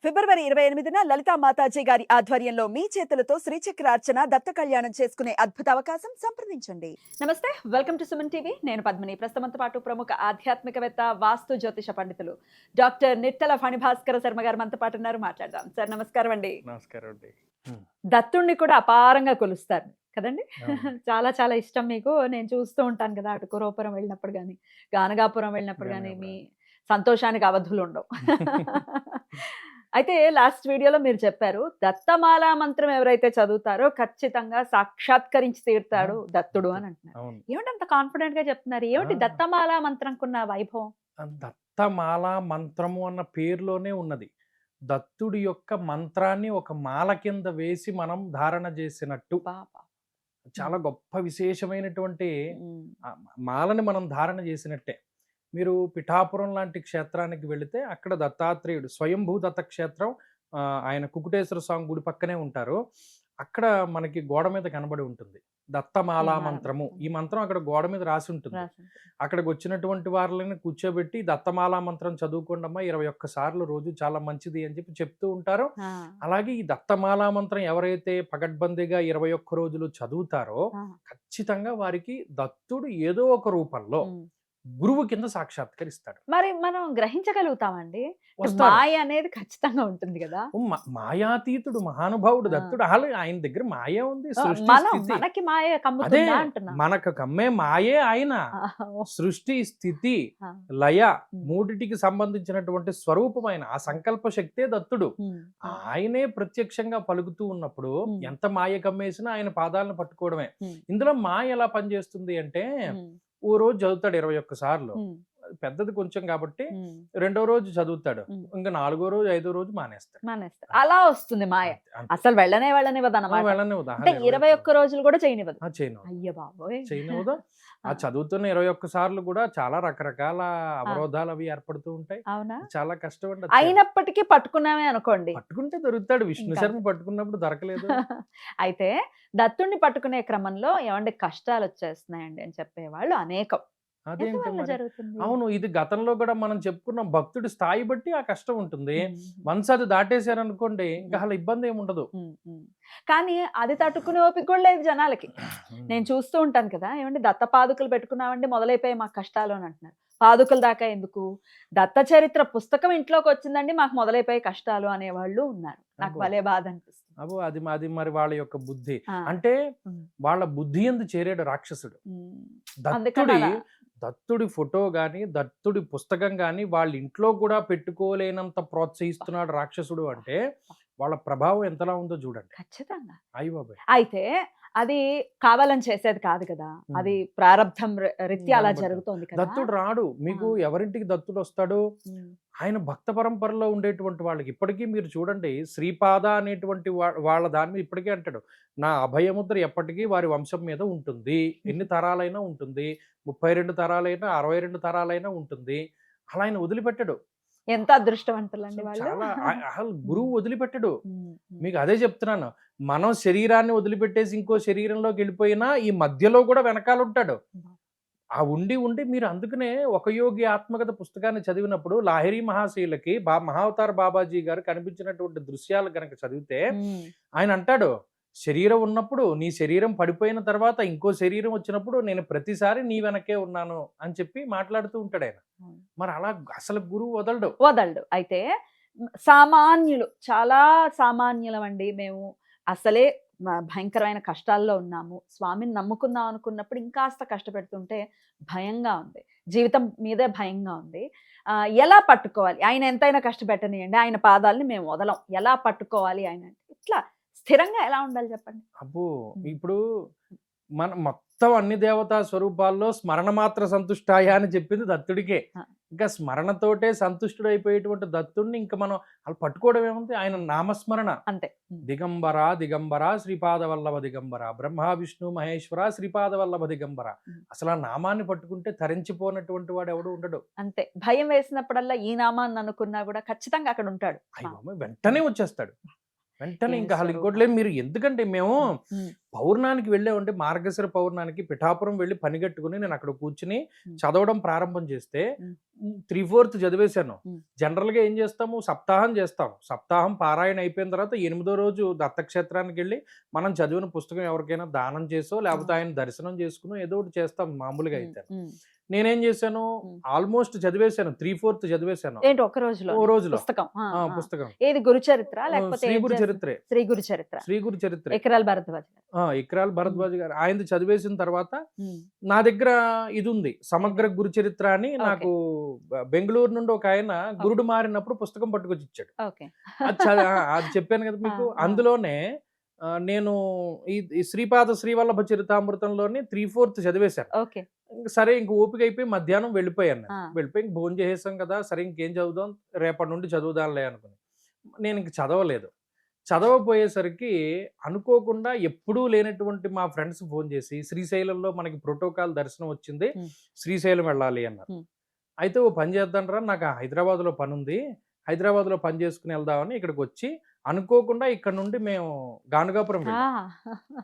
ఫిబ్రవరి 28న లలితా మాతాజీ గారి ఆధ్వర్యంలో మీ చేతులతో శ్రీచక్రార్చన దత్త కళ్యాణం చేసుకునే అద్భుత అవకాశం సంప్రదించండి. నమస్తే, వెల్కమ్ టు సుమన్ టీవీ. నేను పద్మిని. ప్రస్తుతంతో పాటు ప్రముఖ ఆధ్యాత్మికవేత్త, వాస్తు జ్యోతిష పండితులు డాక్టర్ నిట్టల ఫణిభాస్కర శర్మ గారు మనతో పాటు ఉన్నారు. మాట్లాడదాం. సార్ నమస్కారం అండి. నమస్కారం అండి. దత్తుణ్ణి కూడా అపారంగా కొలుస్తారు కదండి. చాలా చాలా ఇష్టం మీకు. నేను చూస్తూ ఉంటాను కదా, అటు కురవపురం వెళ్ళినప్పుడు కానీ, గానగాపురం వెళ్ళినప్పుడు కానీ మీ సంతోషానికి అవధులు ఉండవు. అయితే లాస్ట్ వీడియోలో మీరు చెప్పారు, దత్తమాలా మంత్రం ఎవరైతే చదువుతారో ఖచ్చితంగా సాక్షాత్కరించి తీరుతాడు దత్తుడు అని అంటున్నారు. ఏమిటి అంత కాన్ఫిడెంట్ గా చెప్తున్నారు? ఏమిటి దత్తమాలా మంత్రంకున్న వైభవం? దత్తమాల మంత్రము అన్న పేరులోనే ఉన్నది. దత్తుడి యొక్క మంత్రాన్ని ఒక మాల కింద వేసి మనం ధారణ చేసినట్టు. చాలా గొప్ప విశేషమైనటువంటి మాలని మనం ధారణ చేసినట్టే. మీరు పిఠాపురం లాంటి క్షేత్రానికి వెళితే అక్కడ దత్తాత్రేయుడు స్వయంభూ దత్త క్షేత్రం, ఆయన కుకుటేశ్వర స్వామి గుడి పక్కనే ఉంటారు. అక్కడ మనకి గోడ మీద కనబడి ఉంటుంది దత్తమాలా మంత్రము. ఈ మంత్రం అక్కడ గోడ మీద రాసి ఉంటుంది. అక్కడికి వచ్చినటువంటి వారిని కూర్చోబెట్టి దత్తమాలా మంత్రం చదువుకోండమ్మా 21 సార్లు రోజు, చాలా మంచిది అని చెప్పి చెప్తూ ఉంటారు. అలాగే ఈ దత్తమాలా మంత్రం ఎవరైతే పగడ్బందీగా 21 రోజులు చదువుతారో ఖచ్చితంగా వారికి దత్తుడు ఏదో ఒక రూపంలో గురువు కింద సాక్షాత్కరిస్తాడు. మరి మనం గ్రహించగలుగుతామండి? మాయ అనేది ఖచ్చితంగా ఉంటుంది కదా. మాయాతీతుడు, మహానుభావుడు దత్తుడు. ఆయన దగ్గర మాయ ఉంది. మనకి మాయ అదే మనకు కమ్మే మాయే ఆయన. సృష్టి, స్థితి, లయ మూడిటికి సంబంధించినటువంటి స్వరూపమైన ఆ సంకల్ప శక్తే దత్తుడు. ఆయనే ప్రత్యక్షంగా పలుకుతూ ఉన్నప్పుడు ఎంత మాయ కమ్మేసినా ఆయన పాదాలను పట్టుకోవడమే. ఇందులో మాయ ఎలా పనిచేస్తుంది అంటే, ఓ రోజు చదువుతాడు 21 సార్లు, పెద్దది కొంచెం కాబట్టి రెండో రోజు చదువుతాడు, ఇంకా 4వ రోజు 5వ రోజు మానేస్తాడు. అలా వస్తుంది మాయ. అసలు వెళ్ళనివ్వదు అన్నమాట. 21 రోజులు కూడా చేయనివ్వదు. అయ్య బాబోయ్, చేయనివ్వదు. ఆ చదువుతున్న 21 సార్లు కూడా చాలా రకరకాల అవరోధాలు అవి ఏర్పడుతూ ఉంటాయి. అవునా? చాలా కష్టం అండి. అయినప్పటికీ పట్టుకున్నామే అనుకోండి, పట్టుకుంటే దొరుకుతాడు. విష్ణు శర్మ పట్టుకున్నప్పుడు దొరకలేదు. అయితే దత్తుణ్ణి పట్టుకునే క్రమంలో ఏమంటే కష్టాలు వచ్చేస్తున్నాయండి అని చెప్పేవాళ్ళు అనేకం. అవును, ఇది గతంలో కూడా మనం చెప్పుకున్నాం. భక్తుడి స్థాయి బట్టి ఆ కష్టం ఉంటుంది. వన్స్ అది దాటేశారనుకోండి ఇంకా అసలు ఇబ్బంది ఏమి ఉండదు. కానీ అది తట్టుకునే ఓపిక కూడా లేదు జనాలకి. నేను చూస్తూ ఉంటాను కదా, ఏమంటే దత్త పాదుకలు పెట్టుకున్నామండి మొదలైపోయి మాకు కష్టాలు అని అంటున్నారు. పాదుకల దాకా ఎందుకు, దత్త చరిత్ర పుస్తకం ఇంట్లోకి వచ్చిందండి మాకు మొదలైపోయి కష్టాలు అనేవాళ్ళు ఉన్నారు. నాకు భలే బాధ అనిపిస్తుంది. అది మరి వాళ్ళ యొక్క బుద్ధి. అంటే వాళ్ళ బుద్ధి ఎందు చేరాడు రాక్షసుడు. దత్తుడి ఫోటో గాని, దత్తుడి పుస్తకం గాని వాళ్ళ ఇంట్లో కూడా పెట్టుకోలేనంత ప్రోత్సహిస్తున్నాడు రాక్షసుడు. అంటే వాళ్ళ ప్రభావం ఎంతలా ఉందో చూడండి. ఖచ్చితంగా. అయ్య బాబాయ్. అయితే అది కావాలని చేసేది కాదు కదా, అది ప్రారంధం రీత్యా అలా జరుగుతోంది కదా. దత్తుడు రాడు మీకు. ఎవరింటికి దత్తుడు వస్తాడు? ఆయన భక్త పరంపరలో ఉండేటువంటి వాళ్ళకి. ఇప్పటికీ మీరు చూడండి, శ్రీపాద అనేటువంటి వాళ్ళ దాని మీద ఇప్పటికీ అంటాడు, నా అభయముద్ర ఎప్పటికీ వారి వంశం మీద ఉంటుంది. ఎన్ని తరాలైనా ఉంటుంది, 32 తరాలైనా 62 తరాలైనా ఉంటుంది. అలా ఆయన వదిలిపెట్టాడు. ఎంత అదృష్టవంతులండి వాళ్ళు. అసలు గురువు వదిలిపెట్టాడు. మీకు అదే చెప్తున్నాను, మనం శరీరాన్ని వదిలిపెట్టేసి ఇంకో శరీరంలోకి వెళ్ళిపోయినా ఈ మధ్యలో కూడా వెనకాల ఉంటాడు. ఆ ఉండి మీరు అందుకనే ఒక యోగి ఆత్మకథ పుస్తకాన్ని చదివినప్పుడు లాహిరి మహాశీలకి మహావతార్ బాబాజీ గారు కనిపించినటువంటి దృశ్యాలు కనుక చదివితే ఆయన అంటాడు, శరీరం ఉన్నప్పుడు, నీ శరీరం పడిపోయిన తర్వాత ఇంకో శరీరం వచ్చినప్పుడు నేను ప్రతిసారి నీ వెనకే ఉన్నాను అని చెప్పి మాట్లాడుతూ ఉంటాడు ఆయన. మరి అలా అసలు గురువు వదలడు. అయితే సామాన్యులు, చాలా సామాన్యులం అండి మేము. అసలే భయంకరమైన కష్టాల్లో ఉన్నాము, స్వామిని నమ్ముకుందాం అనుకున్నప్పుడు ఇంకాస్త కష్టపెడుతుంటే భయంగా ఉంది, జీవితం మీదే భయంగా ఉంది. ఎలా పట్టుకోవాలి? ఆయన ఎంతైనా కష్టపెట్టనియండి, ఆయన పాదాలని మేము వదలం. ఎలా పట్టుకోవాలి ఆయన? ఇట్లా స్థిరంగా ఎలా ఉండాలి చెప్పండి. ఇప్పుడు మన మొత్తం అన్ని దేవతా స్వరూపాల్లో స్మరణ మాత్ర సంతుష్టాయ అని చెప్పింది దత్తుడికే. ఇంకా స్మరణతోటే సంతుష్టుడు అయిపోయేటువంటి దత్తుడిని ఇంకా మనం అలా పట్టుకోవడం ఏముంది? ఆయన నామస్మరణ అంతే. దిగంబర దిగంబర శ్రీపాద వల్లభ దిగంబర, బ్రహ్మ విష్ణు మహేశ్వర శ్రీపాద వల్లభ దిగంబర. అసలు ఆ నామాన్ని పట్టుకుంటే తరించిపోయినటువంటి వాడు ఎవడు ఉండడు. అంతే. భయం వేసినప్పుడల్లా ఈ నామాన్ని అనుకున్నా కూడా ఖచ్చితంగా అక్కడ ఉంటాడు. వెంటనే వచ్చేస్తాడు. వెంటనే ఏమి ఇంకా అసలు స్వరూపం. ఇంకోటి లేదు. మీరు ఎందుకంటే మేము ఉమ్, పౌర్ణానికి వెళ్ళామంటే మార్గశిర పౌర్ణానికి పిఠాపురం వెళ్ళి పని కట్టుకుని నేను అక్కడ కూర్చుని ఉమ్, చదవడం ప్రారంభం చేస్తే ఉమ్, 3/4 చదివేశాను. ఉమ్. జనరల్ గా ఏం చేస్తాము, సప్తాహం చేస్తాం. సప్తాహం పారాయణ అయిపోయిన తర్వాత 8వ రోజు దత్తక్షేత్రానికి వెళ్ళి మనం చదివిన పుస్తకం ఎవరికైనా దానం చేసో లేకపోతే ఆయన దర్శనం చేసుకునో ఏదో ఒకటి చేస్తాం మామూలుగా అయితే. ఉమ్. నేనేం చేశాను, ఉమ్. ఆల్మోస్ట్ చదివేశాను, 3/4 చదివేశాను ఏంటి ఒక్క రోజులో ఓ రోజులో. పుస్తకం? పుస్తకం ఏది గురు చరిత్ర లేకపోతే శ్రీ ఏం గురు చేస్తారు? చరిత్రే. శ్రీ గురు చరిత్ర, శ్రీ గురు చరిత్రే. ఎకరాల భరద్వాజ్ గారు. ఇక్రాల్ భరద్వాజ్ గారు ఆయనది చదివేసిన తర్వాత ఉమ్, నా దగ్గర ఇది ఉంది, సమగ్ర గురు చరిత్ర అని. నాకు బెంగళూరు నుండి ఒక ఆయన గురుడు మారినప్పుడు పుస్తకం పట్టుకొచ్చి ఇచ్చాడు. ఓకే. అది చెప్పాను కదా మీకు. ఆ, ఆ. అందులోనే నేను ఈ శ్రీపాద శ్రీవల్లభ చరితామృతంలోని 3/4 చదివేశాను. ఓకే. ఇంక సరే ఇంక ఓపిక అయిపోయి మధ్యాహ్నం వెళ్ళిపోయాను నేను. ఆ. వెళ్ళిపోయి ఇంక భోజనం చేసేసాం కదా, సరే ఇంకేం చదువుదాం, రేపటి నుండి చదువుదాంలే అనుకుని నేను ఇంక చదవలేదు. చదవపోయేసరికి అనుకోకుండా ఎప్పుడూ లేనటువంటి మా ఫ్రెండ్స్ ఫోన్ చేసి శ్రీశైలంలో మనకి ప్రోటోకాల్ దర్శనం వచ్చింది, శ్రీశైలం వెళ్ళాలి అన్నారు. అయితే ఓ పని చేద్దాంరా, నాకు హైదరాబాద్లో పని ఉంది, హైదరాబాద్లో పని చేసుకుని వెళ్దామని ఇక్కడికి వచ్చి అనుకోకుండా ఇక్కడ నుండి మేము గానుగాపురం వెళ్ళాం.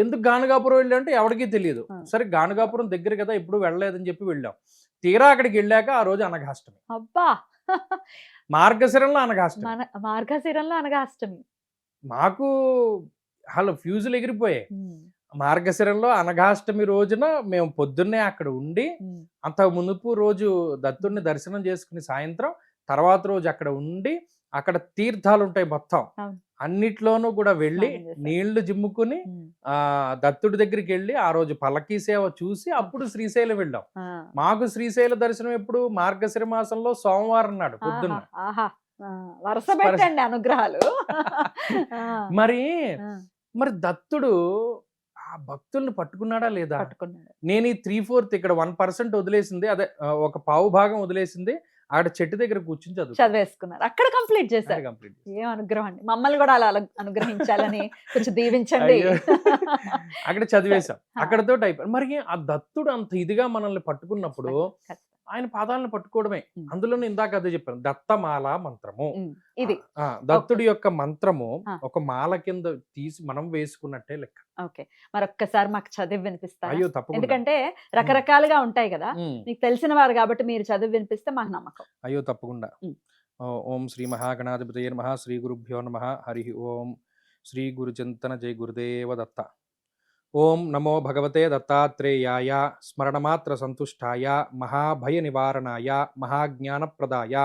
ఎందుకు గానుగాపురం వెళ్ళామంటే ఎవరికీ తెలియదు. సరే గానుగాపురం దగ్గర కదా, ఎప్పుడు వెళ్ళలేదని చెప్పి వెళ్ళాం. తీరా అక్కడికి వెళ్ళాక ఆ రోజు అనఘాష్టమి. అబ్బా, మార్గశిరంలో అనఘాష్టమి. మార్గశిరంలో అనఘాష్టమి. మాకు ఫ్యూజులు ఎగిరిపోయాయి. మార్గశిరంలో అనఘాష్టమి రోజున మేము పొద్దున్నే అక్కడ ఉండి, అంత మునుపు రోజు దత్తుడిని దర్శనం చేసుకుని సాయంత్రం, తర్వాత రోజు అక్కడ ఉండి, అక్కడ తీర్థాలు ఉంటాయి మొత్తం అన్నిట్లోనూ కూడా వెళ్ళి నీళ్లు జిమ్ముకుని దత్తుడి దగ్గరికి వెళ్ళి ఆ రోజు పల్లకీ సేవ చూసి అప్పుడు శ్రీశైలం వెళ్ళాం. మాకు శ్రీశైల దర్శనం ఎప్పుడు మార్గశిర మాసంలో సోమవారం నాడు పొద్దున్న. వరుస పెట్టండి అనుగ్రహాలు. మరి దత్తుడు ఆ భక్తుల్ని పట్టుకున్నాడా లేదా? పట్టుకున్నాడు. నేను ఈ 3/4 ఇక్కడ 1% వదిలేసింది, అదే ఒక పావు భాగం వదిలేసింది, అక్కడ చెట్టు దగ్గర కూర్చుని చదివేసుకున్నారు. అక్కడ కంప్లీట్ చేశారు. ఏం అనుగ్రహం అండి, మమ్మల్ని కూడా అలా అనుగ్రహించాలని కొంచెం దీవించండి. అక్కడ చదివేశాం, అక్కడతో అయిపోయింది. మరి ఆ దత్తుడు అంత ఇదిగా మనల్ని పట్టుకున్నప్పుడు ఆయన పాదాలను పట్టుకోవడమే. అందులోనే ఇందాక అదే చెప్పాను, దత్తమాల మంత్రము. ఇది దత్తుడి యొక్క మంత్రము ఒక మాల కింద తీసి మనం వేసుకున్నట్టే లెక్క. ఓకే, మరొక్కసారి మాకు చదివి వినిపిస్తారు? అయ్యో తప్పకుండా. ఎందుకంటే రకరకాలుగా ఉంటాయి కదా, మీకు తెలిసిన వారు కాబట్టి మీరు చదివి వినిపిస్తే మాకు నమ్మకం. అయ్యో తప్పకుండా. ఓం శ్రీ మహాగణాధిపతయే నమః, శ్రీ గురుభ్యో నమః, హరి ఓం. శ్రీ గురు చింతన, జై గురుదేవ దత్త. ఓం నమో భగవతే దత్తాత్రేయాయ, స్మరణమాత్ర సంతుష్టాయ, మహాభయ నివారణాయ, మహాజ్ఞానప్రదాయ,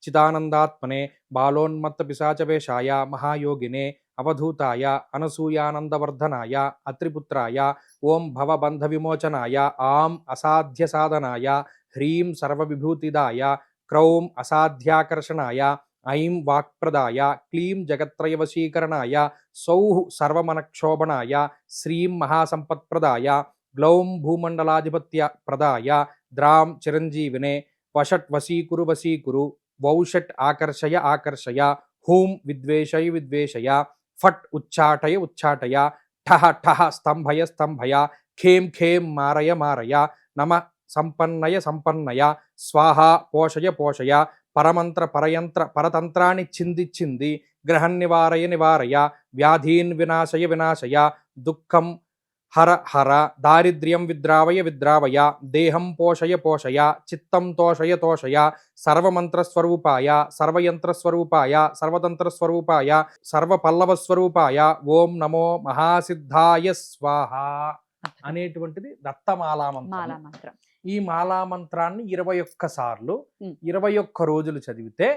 చిదానందాత్మనే, బాలోన్మత్త పిశాచవేషాయ, మహాయోగినే, అవధూతాయ, అనసూయానందవర్ధనాయ, అత్రిపుత్రాయ, ఓం భవబంధ విమోచనాయ, ఆం అసాధ్య సాధనాయ, హ్రీం సర్వవిభూతిదాయ, క్రౌం అసాధ్యాకర్షణాయ, ఐం వాక్ప్రదాయ, క్లీం జగత్రయవశీకరణాయ, సౌః సర్వమనక్షోభణాయ, శ్రీం మహాసంపత్ప్రదాయ, గ్లౌం భూమండలాధిపత్య ప్రదాయ, ద్రాం చిరంజీవినే, వషట్ వశీకురు వశీకురు, వౌషట్ ఆకర్షయ ఆకర్షయ, హూం విద్వేషయ విద్వేషయ, ఫట్ ఉచ్చాటయ ఉచ్చాటయ, ఠహ ఠహ స్తంభయ స్తంభయ, ఖేం ఖేం మారయ మారయ, నమ సంపన్నయ సంపన్నయ, స్వాహ పోషయ పోషయ, పరమంత్ర పరయంత్ర పరతంత్రాన్ని చింది చింది, గ్రహం నివారయ నివారయ, వ్యాధీన్ వినాశయ వినాశయ, దుఃఖం హర హర, దారిద్ర్యం విద్రావయ విద్రావయ, దేహం పోషయ పోషయ, చిత్తం తోషయ తోషయ, సర్వమంత్రస్వరూపాయ, సర్వయంత్రస్వరూపాయ, సర్వతంత్రస్వరూపాయ, సర్వపల్లవస్వరూపాయ, ఓం నమో మహాసిద్ధాయ స్వాహ అనేటువంటిది దత్తమాలామంత్రం. ఈ మాలామంత్రాన్ని 21 సార్లు 21 రోజులు చదివితే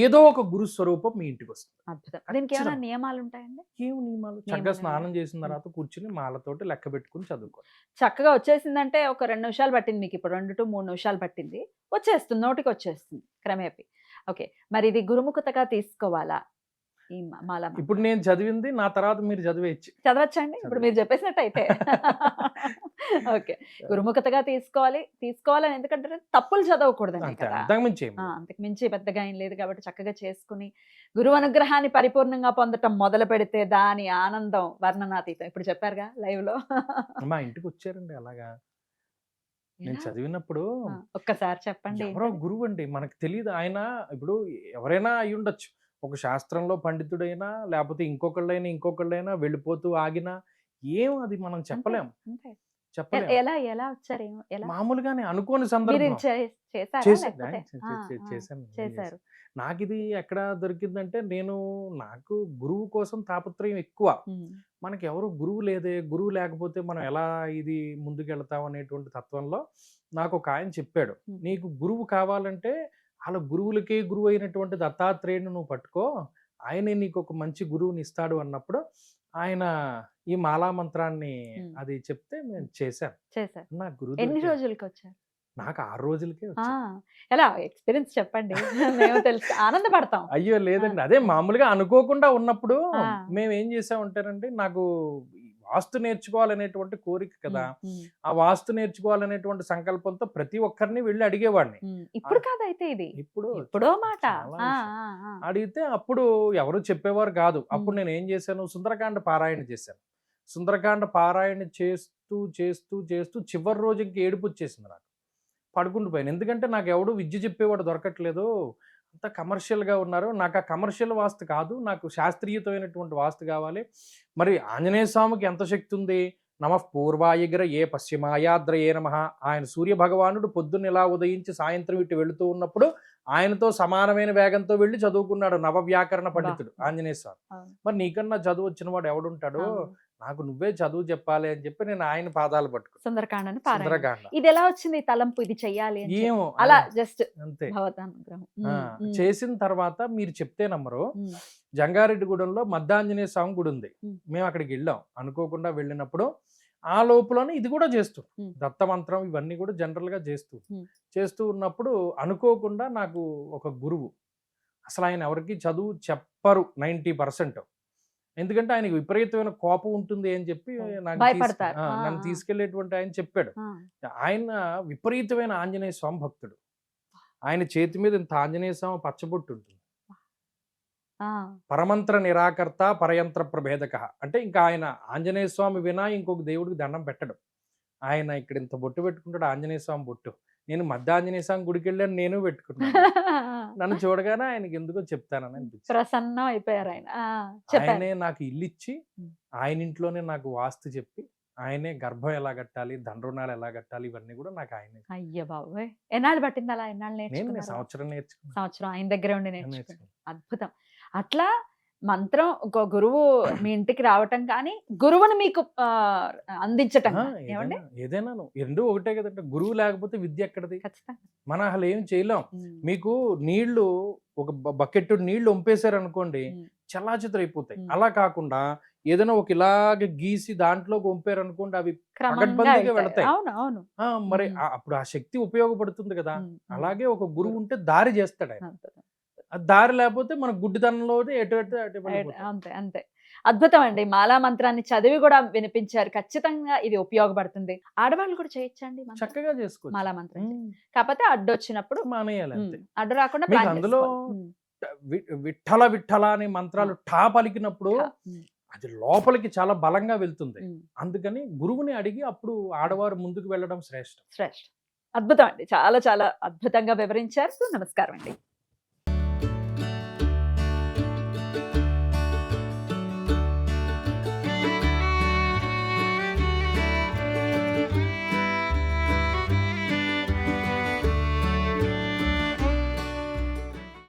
ఏదో ఒక గురు స్వరూపం మీ ఇంటికి వస్తుంది. అద్భుతం. దీనికి ఏమైనా నియమాలు ఉంటాయండి? ఏం నియమాలు? చక్కగా స్నానం చేసిన తర్వాత కూర్చుని మాలతోటి లెక్క పెట్టుకుని చదువుకోవాలి. చక్కగా వచ్చేసిందంటే ఒక 2 నిమిషాలు పట్టింది మీకు, ఇప్పుడు 2 to 3 నిమిషాలు పట్టింది, వచ్చేస్తుంది, నోటికి వచ్చేస్తుంది క్రమేపీ. ఓకే, మరి ఇది గురుముఖతగా తీసుకోవాలా ఈ మాల? ఇప్పుడు నేను చదివింది నా తర్వాత మీరు చదవచ్చండి ఇప్పుడు మీరు చెప్పేసినట్టు అయితే. ఓకే, గురుముఖతగా తీసుకోవాలని, ఎందుకంటే తప్పులు చదవకూడదండి కదా, అంతకు మించి పెద్దగా ఏం లేదు కాబట్టి చక్కగా చేసుకుని గురువు అనుగ్రహాన్ని పరిపూర్ణంగా పొందటం మొదలు పెడితే దాని ఆనందం వర్ణనాతీతం. ఇప్పుడు చెప్పారుగా లైవ్ లో. మా ఇంటికి వచ్చారండి అలాగా, నేను చదివినప్పుడు. ఒక్కసారి చెప్పండి. ఎవరో గురువు అండి, మనకు తెలియదు ఆయన. ఇప్పుడు ఎవరైనా అయి ఉండొచ్చు, ఒక శాస్త్రంలో పండితుడైనా లేకపోతే ఇంకొకళ్ళైనా వెళ్ళిపోతూ ఆగినా అది మనం అంతే చెప్పలేం. అంతే. చెప్పలేం. ఎలా ఎలా వచ్చారు? ఎలా మామూలుగానే అనుకోని మీరు సందర్భం. చేసారా చేశాను. లేకపోతే చేశాను. చేశారు? నాకిది ఎక్కడ దొరికిందంటే నాకు గురువు కోసం తాపత్రయం ఎక్కువ. ఉమ్, మనకెవరు గురువు లేదే, గురువు లేకపోతే మనం ఎలా ఇది ముందుకెళ్తాం అనేటువంటి తత్వంలో నాకొక ఆయన చెప్పాడు. ఉమ్, నీకు గురువు కావాలంటే ఆళ్ళ గురువులకే గురువైనటువంటి దత్తాత్రేయుడిని నువ్వు పట్టుకో. ఆయనే నీకొక మంచి గురువునిస్తాడు అన్నప్పుడు, ఆయన ఈ మాలా మంత్రాన్ని ఉమ్, అది చెప్తే నేను చేశాను. చేశారు. నాకు గురువు ఎన్ని దొరికాడు. రోజులకి వచ్చారు? నాకు 6 రోజులకే ఆ, వచ్చింది. ఎలా ఎక్స్పీరియన్స్ చెప్పండి. మేము తెలుసు ఆనందపడతాం. అయ్యో! ఆ, లేదండి. అదే మామూలుగా అనుకోకుండా ఉన్నప్పుడు ఆ, మేమేం చేసామంటేనండి, నాకు ఈ వాస్తు నేర్చుకోవాలనేటువంటి కోరిక కదా! ఉమ్, ఉమ్, ఆ వాస్తు నేర్చుకోవాలనేటువంటి సంకల్పంతో ప్రతి ఒక్కరిని వెళ్లి అడిగేవాడిని. ఇప్పుడు కాదైతే ఇది ఇప్పుడు ఎప్పుడో మాట. చాలా ఆ, విషయం. ఆ, ఆ. అడిగితే అప్పుడు ఎవరు చెప్పేవారు కాదు. అప్పుడు నేనేం చేశాను, సుందరకాండ పారాయణ చేశాను. సుందరకాండ పారాయణ చేస్తూ చివరి రోజు ఇంక ఏడుపొచ్చేసింది నాకు. పడుకుండిపోయాను. ఎందుకంటే నాకెవడు విద్య చెప్పేవాడు దొరకట్లేదు. అంతా కమర్షియల్‌గా ఉన్నారు. నాకు ఆ కమర్షియల్ వాస్తు కాదు. నాకు శాస్త్రీయతమైనటువంటి వాస్తు కావాలి. మరి ఆంజనేయ స్వామికి ఎంత శక్తి ఉంది? నమః పూర్వాయగిరయే పశ్చిమాయాద్రయే నమః. ఆయన సూర్య భగవానుడు పొద్దున్న ఇలా ఉదయించి సాయంత్రం ఇటు వెళుతూ ఉన్నప్పుడు ఆయనతో సమానమైన వేగంతో వెళ్లి చదువుకున్నాడు నవవ్యాకరణ పండితుడు అబ్బా! ఆంజనేయ స్వామి. అవును. మరి నీకన్నా చదువు వచ్చిన వాడు ఎవడుంటాడు? అవును. నాకు నువ్వే చదువు చెప్పాలి అని చెప్పి నేను ఆయన పాదాలు పట్టుకున్నా. సుందరకాండని పారాయణ. సుందరకాండ. ఇది ఎలా వచ్చింది ఈ తలంపు? ఇది చెయ్యాలి అని చెప్పి? ఏమో అలా ఆయన జస్ట్ అంతే. భగవదనుగ్రహం. ఆ! చేసిన తర్వాత మీరు చెప్తే నమ్మరు. ఉమ్, జంగారెడ్డిగూడెంలో మద్దాంజనేయ స్వామి గుడి ఉంది. ఉమ్, మేము అక్కడికి వెళ్ళాం. అనుకోకుండా వెళ్ళినప్పుడు ఆ లోపులోనే ఇది కూడా చేస్తూ ఉమ్, దత్తమంత్రం ఇవన్నీ కూడా జనరల్‌గా ఉమ్, చేస్తూ ఉన్నప్పుడు అనుకోకుండా నాకు ఒక గురువు. అసలు ఆయన ఎవరికీ చదువు చెప్పరు 90%. ఎందుకంటే ఆయనకి విపరీతమైన కోపం ఉంటుంది అని చెప్పి నాకు భయపడతారు. నన్ను తీసుకెళ్ళేటువంటి ఆయన చెప్పాడు. ఆ, ఆయన విపరీతమైన ఆంజనేయ స్వామి భక్తుడు. ఆయన చేతి మీద ఇంత ఆంజనేయ స్వామి పచ్చబొట్టు ఉంటుంది. ఆ, పరమంత్ర నిరాకర్త పరయంత్ర ప్రభేదక. అంటే ఇంకా ఆయన ఆంజనేయ స్వామి వినా ఇంకొక దేవుడికి దండం పెట్టడు. ఆయన ఇక్కడ ఇంత బొట్టు పెట్టుకుంటాడు, ఆంజనేయ స్వామి బొట్టు. నేను మధ్య ఆంజనేయ స్వామి గుడికి వెళ్ళాను, నేను పెట్టుకున్నాను. నన్ను చూడగానే ఆయనకి ఎందుకో చెప్తానని అనిపించింది. ప్రసన్నం అయిపోయారు ఆయన. ఆ, చెప్పారు. ఆయనే నాకు ఇల్లు ఇచ్చి ఉమ్. ఆయన ఇంట్లోనే నాకు వాస్తు చెప్పి ఆయనే గర్భం ఎలా కట్టాలి, దండ్రుణాలు ఎలా కట్టాలి ఇవన్నీ కూడా నాకు ఆయనే. అయ్య బాబోయ్! ఎన్నాళ్ళు పట్టింది అలా? ఎన్నాళ్ళు నేను నేర్చుకున్నారు? సంవత్సరం నేర్చుకున్నాను. సంవత్సరం ఆయన దగ్గరే ఉండి నేర్చుకున్నారు. నేర్చుకున్నాను. అద్భుతం. అట్లా మంత్రం ఒక గురువు మీ ఇంటికి రావటం కానీ, గురువుని మీకు అందించటం ఆ, కానీ. ఏమండి? ఏదైనాను రెండు ఒకటే కదంటే. గురువు లేకపోతే విద్య ఎక్కడది? ఖచ్చితంగా. మనం అసలు ఏం చేయలేం. ఉమ్, మీకు నీళ్లు ఒక బకెట్ నీళ్లు వంపేశారు అనుకోండి, ఉమ్, చల్లాచెదరైపోతాయి. ఉమ్. అలా కాకుండా ఏదైనా ఒక ఇలాగ గీసి దాంట్లో వంపారు అనుకోండి, అవి క్రమంగా పకడ్బందీగా వెళ్తాయి. వెళతాయి. అవును అవును. మరి ఉమ్. అప్పుడు ఆ శక్తి ఉపయోగపడుతుంది కదా. ఉమ్, ఉమ్. అలాగే ఒక గురువు ఉంటే దారి చేస్తాడు ఆయన. అద్భుతం. ఆ దారి లేకపోతే మన గుడ్డితనంలో ఎటు వెళ్ళిపోతాం. అంతే అంతే. అద్భుతం అండి. మాలా మంత్రాన్ని చదివి కూడా వినిపించారు. ఖచ్చితంగా ఇది ఉపయోగపడుతుంది. ఆడవాళ్ళు కూడా చేయొచ్చండి మంత్రం? చక్కగా చేసుకోవచ్చు. మాలా మంత్రం. ఉమ్, కాకపోతే అడ్డొచ్చినప్పుడు మానేయాలి అంతే. అడ్డు రాకుండా మీకు ప్లాన్ అందులో చేసుకోవాలి. విఠల విఠల అనే మంత్రాలు ఠా పలికినప్పుడు అది లోపలికి చాలా బలంగా వెళ్తుంది. అందుకని గురువుని అడిగి అప్పుడు ఆడవారు ముందుకు వెళ్ళడం శ్రేష్టం. శ్రేష్ఠ. అద్భుతం అండి. చాలా చాలా అద్భుతంగా వివరించారు. నమస్కారం అండి.